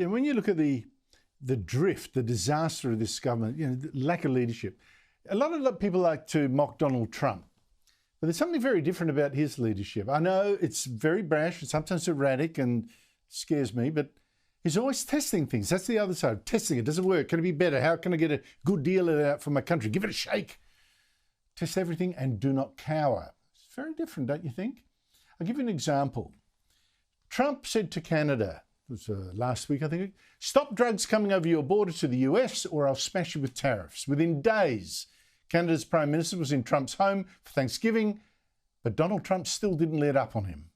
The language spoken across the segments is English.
Yeah, when you look at the drift, the disaster of this government, the lack of leadership, a lot of people like to mock Donald Trump, but there's something very different about his leadership. I know it's very brash and sometimes erratic and scares me, but he's always testing things. That's the other side. Testing it. Does it work? Can it be better? How can I get a good deal out for my country? Give it a shake. Test everything and do not cower. It's very different, don't you think? I'll give you an example. Trump said to Canada, it was last week, I think, stop drugs coming over your border to the US or I'll smash you with tariffs. Within days, Canada's Prime Minister was in Trump's home for Thanksgiving, but Donald Trump still didn't let up on him.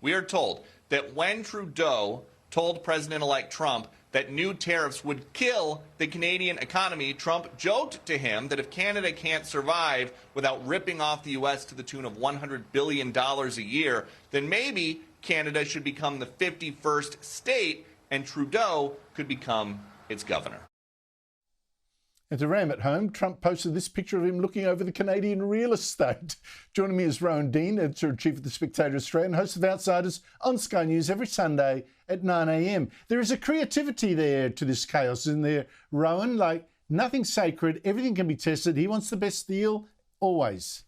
We are told that when Trudeau told President-elect Trump that new tariffs would kill the Canadian economy, Trump joked to him that if Canada can't survive without ripping off the U.S. to the tune of $100 billion a year, then maybe Canada should become the 51st state and Trudeau could become its governor. And to Ram at home, Trump posted this picture of him looking over the Canadian real estate. Joining me is Rowan Dean, editor-in-chief of The Spectator Australia and host of Outsiders on Sky News every Sunday at 9 a.m. There is a creativity there to this chaos, isn't there, Rowan? Like, nothing's sacred, everything can be tested. He wants the best deal, always.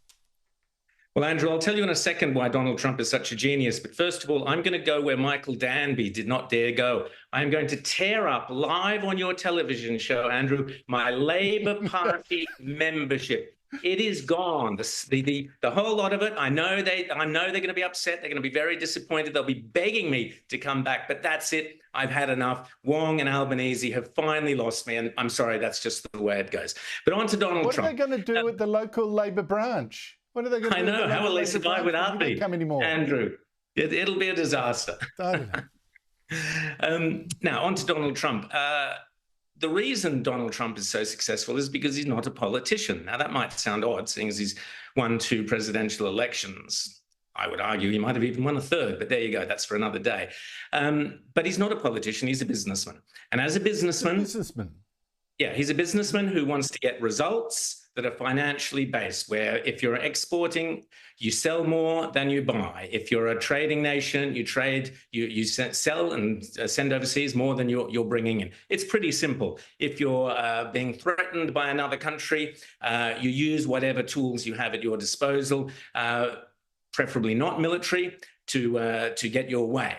Well, Andrew, I'll tell you in a second why Donald Trump is such a genius. But first of all, I'm going to go where Michael Danby did not dare go. I'm going to tear up live on your television show, Andrew, my Labour Party membership. It is gone. The whole lot of it. I know they're going to be upset. They're going to be very disappointed. They'll be begging me to come back. But that's it. I've had enough. Wong and Albanese have finally lost me. And I'm sorry, that's just the way it goes. But on to Donald Trump. What are they going to do with the local Labour branch? What are they going to do? I know. How will they survive without me? Come anymore. Andrew, it'll be a disaster. Now, on to Donald Trump. The reason Donald Trump is so successful is because he's not a politician. Now, that might sound odd, seeing as he's won 2 presidential elections. I would argue he might have even won a 3rd, but there you go. That's for another day. But he's not a politician. He's a businessman. And as a businessman... Yeah, he's a businessman who wants to get results that are financially based, where if you're exporting, you sell more than you buy. If you're a trading nation, you trade, you sell and send overseas more than you're bringing in. It's pretty simple. If you're being threatened by another country, you use whatever tools you have at your disposal, preferably not military, to get your way.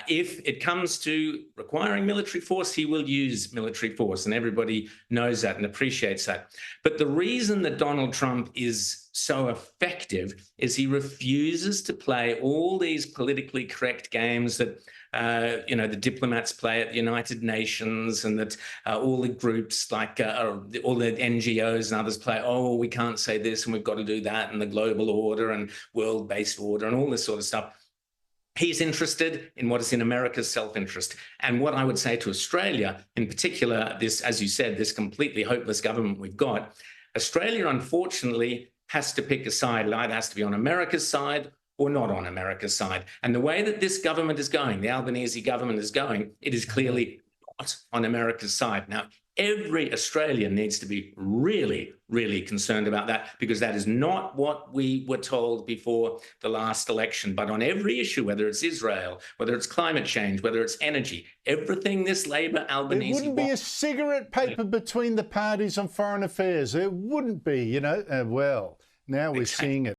If it comes to requiring military force, he will use military force, and everybody knows that and appreciates that. But the reason that Donald Trump is so effective is he refuses to play all these politically correct games that the diplomats play at the United Nations, and that all the groups like all the NGOs and others play. Oh, we can't say this and we've got to do that, and the global order and world-based order and all this sort of stuff. He's interested in what is in America's self-interest. And what I would say to Australia, in particular, this, as you said, this completely hopeless government we've got, Australia, unfortunately, has to pick a side. It either has to be on America's side or not on America's side. And the way that this government is going, the Albanese government is going, it is clearly not on America's side. Now, every Australian needs to be really, really concerned about that, because that is not what we were told before the last election. But on every issue, whether it's Israel, whether it's climate change, whether it's energy, everything this Labor Albanese... There wouldn't be a cigarette paper between the parties on foreign affairs. There wouldn't be, well, now we're seeing it.